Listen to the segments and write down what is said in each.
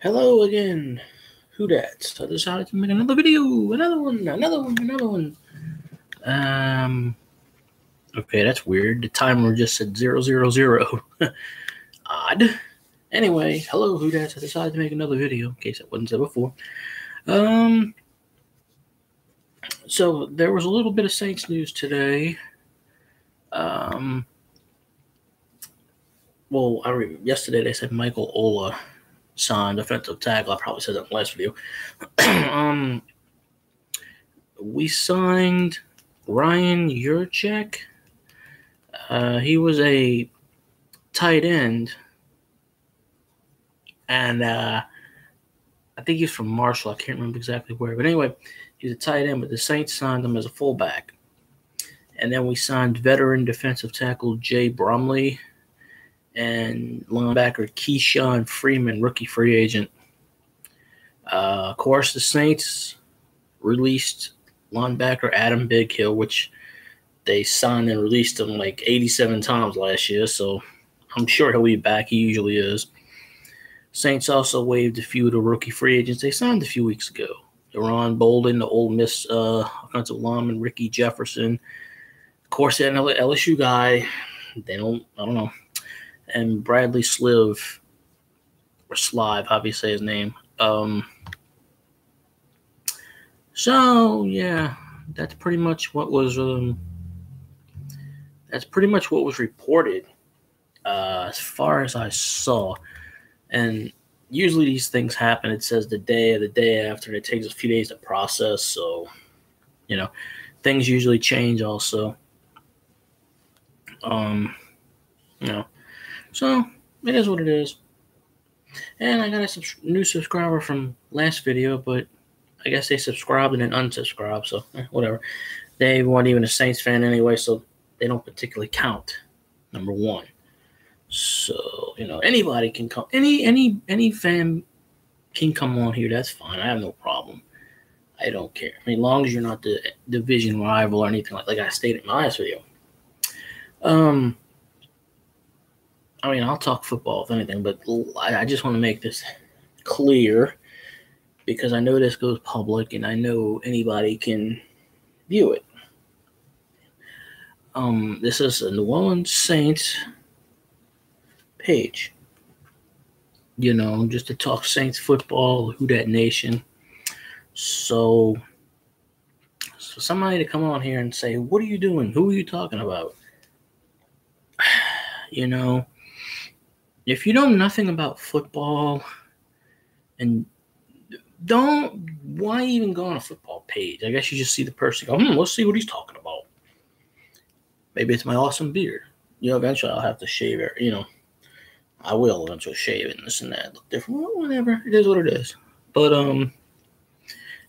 Hello again. Who dat? I decided to make another video. Another one. Okay, that's weird. The timer just said 000. Odd. Anyway, hello, who dat? I decided to make another video in case it wasn't said before. So there was a little bit of Saints news today. Yesterday they said Michael Ola signed defensive tackle. I probably said that in the last video. We signed Ryan Yurchek. He was a tight end, and I think he's from Marshall. I can't remember exactly where. But anyway, he's a tight end, but the Saints signed him as a fullback. And then we signed veteran defensive tackle Jay Bromley and linebacker Keyshawn Freeman, rookie free agent. Of course, the Saints released linebacker Adam Bighill, which they signed and released him like 87 times last year, so I'm sure he'll be back. He usually is. Saints also waived a few of the rookie free agents they signed a few weeks ago. Deron Bolden, the Ole Miss offensive lineman, Ricky Jefferson. Of course, that LSU guy, I don't know. And Bradley Slive, or Slive, how do you say his name? So yeah, that's pretty much what was reported as far as I saw. And usually these things happen. It says the day after, and it takes a few days to process. So, things usually change also. So it is what it is. And I got a new subscriber from last video, but I guess they subscribed and then unsubscribed, so whatever. They weren't even a Saints fan anyway, so they don't particularly count, number one. So, anybody can come. Any fan can come on here. That's fine. I have no problem. I don't care. As long as you're not the division rival or anything like I stated in my last video. I'll talk football if anything, but I just want to make this clear because I know this goes public and I know anybody can view it. This is a New Orleans Saints page. Just to talk Saints football, Who Dat Nation. So somebody to come on here and say, what are you doing? Who are you talking about? If you know nothing about football, and why even go on a football page? I guess you just see the person go, let's see what he's talking about. Maybe it's my awesome beard. Eventually I'll have to shave it. I will eventually shave it and this and that. Look different. Well, whatever. It is what it is. But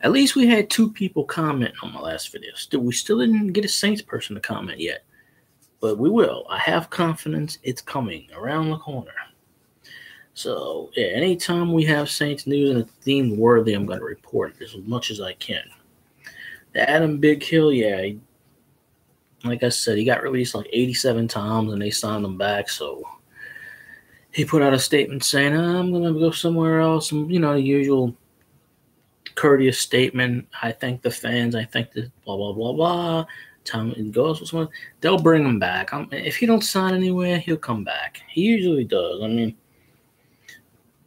at least we had 2 people comment on my last video. We still didn't get a Saints person to comment yet. But we will. I have confidence it's coming around the corner. So, yeah, anytime we have Saints news and it's deemed worthy, I'm going to report it as much as I can. The Adam Bighill, yeah, like I said, he got released like 87 times and they signed him back. So he put out a statement saying, I'm going to go somewhere else. And, the usual courteous statement. I thank the fans. I thank the blah, blah, blah, blah. Time it goes with someone, they'll bring him back. If he don't sign anywhere, he'll come back. He usually does.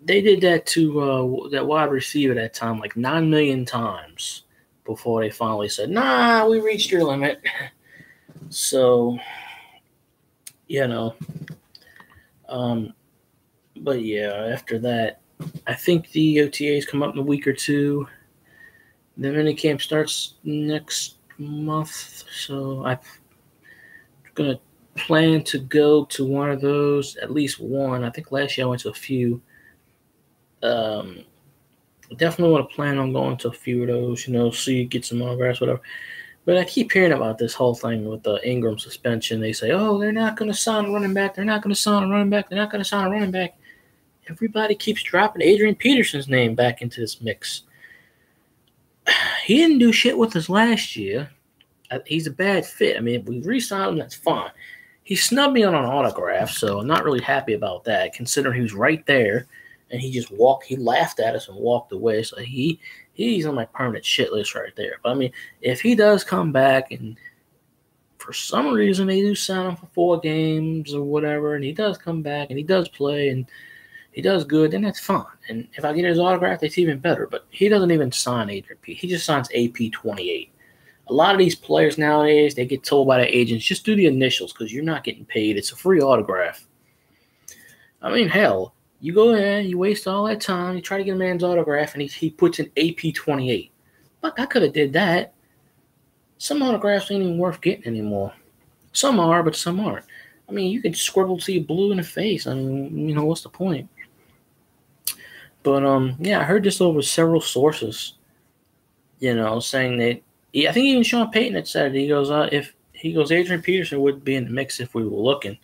They did that to that wide receiver that time like 9 million times before they finally said, nah, we reached your limit. So, but yeah, after that, I think the OTAs come up in a week or two. The minicamp starts next month, so I'm gonna plan to go to one of those, at least one. I think last year I went to a few. Definitely want to plan on going to a few of those, see, get some autographs, whatever. But I keep hearing about this whole thing with the Ingram suspension. They say, they're not going to sign a running back. They're not going to sign a running back. They're not going to sign a running back. Everybody keeps dropping Adrian Peterson's name back into this mix. He didn't do shit with us last year. He's a bad fit. If we re-sign him, that's fine. He snubbed me on an autograph, so I'm not really happy about that, considering he was right there. and he laughed at us and walked away. So he's on my permanent shit list right there. But I mean, if he does come back and for some reason they do sign him for 4 games or whatever, and he does come back and he does play and he does good, then that's fine. And if I get his autograph, it's even better. But he doesn't even sign Adrian Peterson. He just signs AP28. A lot of these players nowadays, they get told by their agents, just do the initials because you're not getting paid. It's a free autograph. I mean, hell, you go in, you waste all that time, you try to get a man's autograph, and he puts in AP28. Fuck, I could have did that. Some autographs ain't even worth getting anymore. Some are, but some aren't. I mean, you can scribble to you blue in the face. I mean, what's the point? But, yeah, I heard this over several sources, saying that, I think even Sean Payton had said it. He goes, Adrian Peterson would be in the mix if we were looking.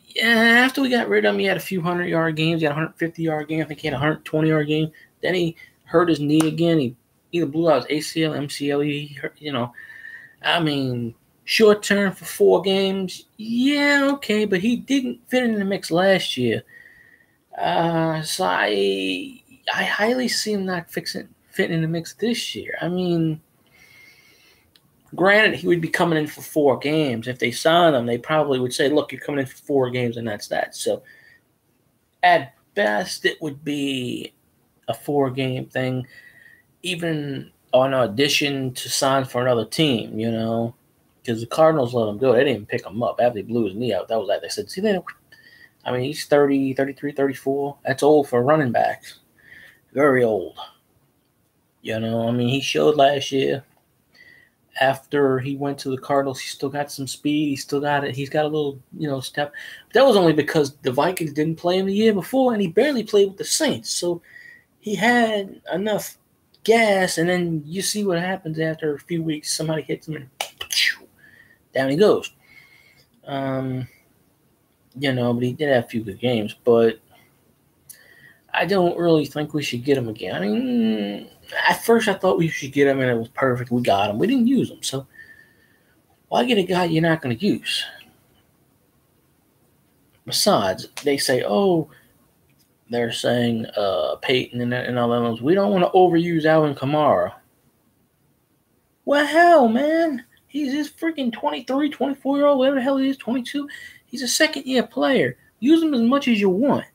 Yeah, after we got rid of him, he had a few 100-yard games. He had a 150-yard game. I think he had a 120-yard game. Then he hurt his knee again. He either blew out his ACL, MCL. I mean, short term for 4 games. Yeah, okay, but he didn't fit in the mix last year. So I highly see him not fitting in the mix this year. I mean, granted, he would be coming in for 4 games. If they sign him, they probably would say, look, you're coming in for 4 games, and that's that. So at best, it would be a 4-game thing, even on audition to sign for another team, because the Cardinals let him go. They didn't even pick him up after he blew his knee out. That was like they said, see that? I mean, he's 30, 33, 34. That's old for running backs. Very old. I mean, he showed last year. After he went to the Cardinals, he still got some speed. He's got a little, step. But that was only because the Vikings didn't play him the year before, and he barely played with the Saints. So he had enough gas, and then you see what happens after a few weeks. Somebody hits him, and down he goes. But he did have a few good games. But I don't really think we should get him again. I mean, at first I thought we should get him, and it was perfect. We got him. We didn't use him. So why get a guy you're not going to use? Besides, they say, they're saying Peyton and all those. We don't want to overuse Alvin Kamara. Well, hell, man. He's just freaking 23, 24-year-old, whatever the hell he is, 22. He's a second-year player. Use him as much as you want.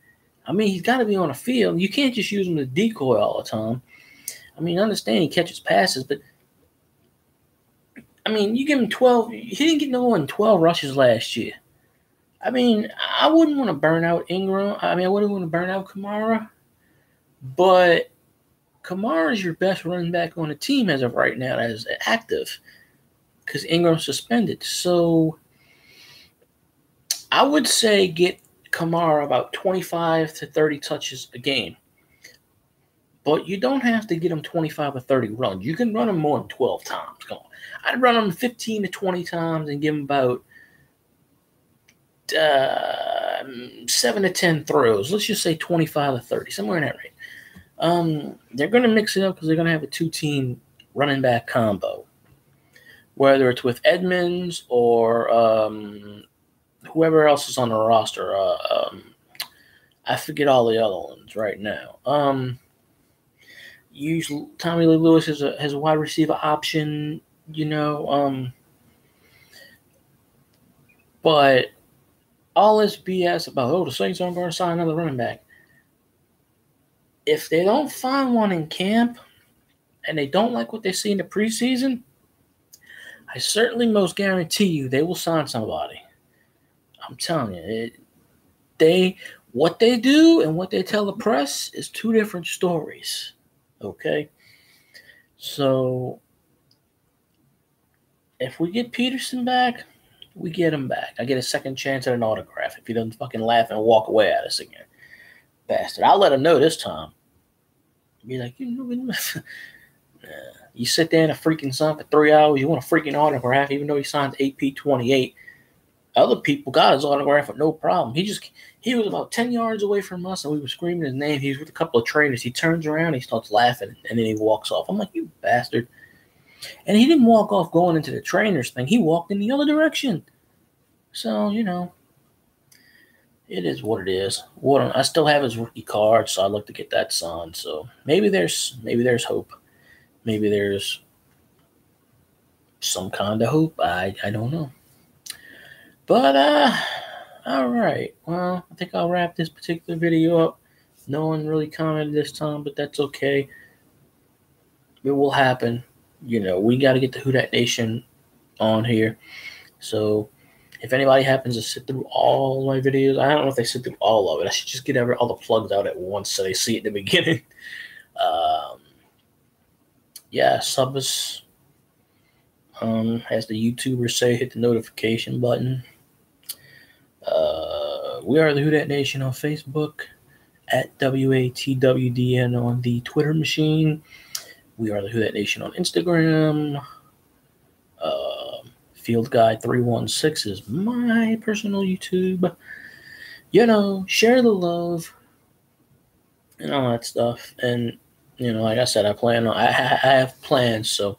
I mean, he's got to be on the field. You can't just use him as a decoy all the time. I mean, I understand he catches passes, but, I mean, you give him 12. He didn't get no more than 12 rushes last year. I mean, I wouldn't want to burn out Ingram. I mean, I wouldn't want to burn out Kamara. But Kamara is your best running back on the team as of right now that is active because Ingram's suspended. So I would say get Kamara about 25 to 30 touches a game. But you don't have to get him 25 or 30 runs. You can run him more than 12 times. Come on. I'd run him 15 to 20 times and give him about 7 to 10 throws. Let's just say 25 to 30, somewhere in that range. They're going to mix it up because they're going to have a 2-team running back combo. Whether it's with Edmonds or whoever else is on the roster. I forget all the other ones right now. Usually Tommy Lee Lewis has a wide receiver option, but all this BS about, the Saints aren't going to sign another running back. If they don't find one in camp and they don't like what they see in the preseason, I certainly most guarantee you they will sign somebody. I'm telling you, what they do and what they tell the press is 2 different stories. Okay? So, if we get Peterson back, we get him back. I get a second chance at an autograph if he doesn't fucking laugh and walk away at us again. Bastard. I'll let him know this time. Be like, you sit there in a freaking sun for 3 hours, you want a freaking autograph, even though he signed AP28. Other people got his autograph with no problem. He was about 10 yards away from us, and we were screaming his name. He was with a couple of trainers. He turns around, he starts laughing, and then he walks off. I'm like, you bastard. And he didn't walk off going into the trainers thing. He walked in the other direction. So, it is what it is. I still have his rookie card, so I'd like to get that signed. So maybe there's hope. Maybe there's some kind of hope. I don't know. But all right. Well, I think I'll wrap this particular video up. No one really commented this time, but that's okay. It will happen. We got to get the Who Dat Nation on here. So if anybody happens to sit through all my videos, I don't know if they sit through all of it. I should just get all the plugs out at once so they see it in the beginning. Yeah, sub us. As the YouTubers say, hit the notification button. We are the Who Dat Nation on Facebook, at WATWDN on the Twitter machine. We are the Who Dat Nation on Instagram. Field Guy 316 is my personal YouTube. Share the love and all that stuff. And like I said, I have plans, so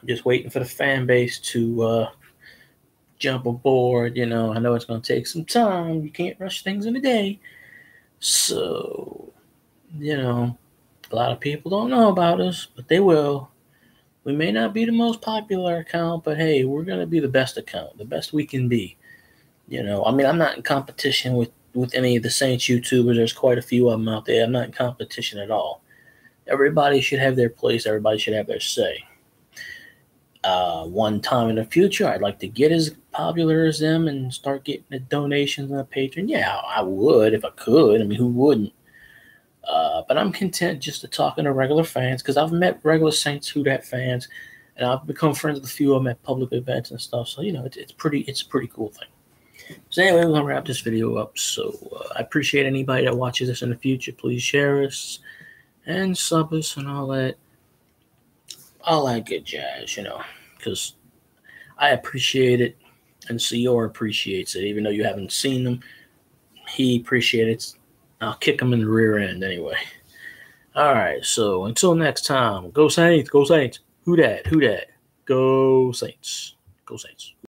I'm just waiting for the fan base to jump aboard. I know it's going to take some time. You can't rush things in a day. So, a lot of people don't know about us, but they will. We may not be the most popular account, but hey, we're going to be the best account, the best we can be. I'm not in competition with any of the Saints YouTubers. There's quite a few of them out there. I'm not in competition at all. Everybody should have their place. Everybody should have their say. One time in the future, I'd like to get as popular as them and start getting the donations on the Patreon. Yeah, I would if I could. Who wouldn't? But I'm content just to talking to regular fans, because I've met regular Saints Who Dat fans, and I've become friends with a few of them at public events and stuff. So it's a pretty cool thing. So anyway, we're gonna wrap this video up. So I appreciate anybody that watches this in the future. Please share us and sub us and all that good jazz. Because I appreciate it, and Seor appreciates it, even though you haven't seen him. He appreciates it. I'll kick him in the rear end anyway. All right, so until next time, go Saints, go Saints. Who dat? Go Saints. Go Saints.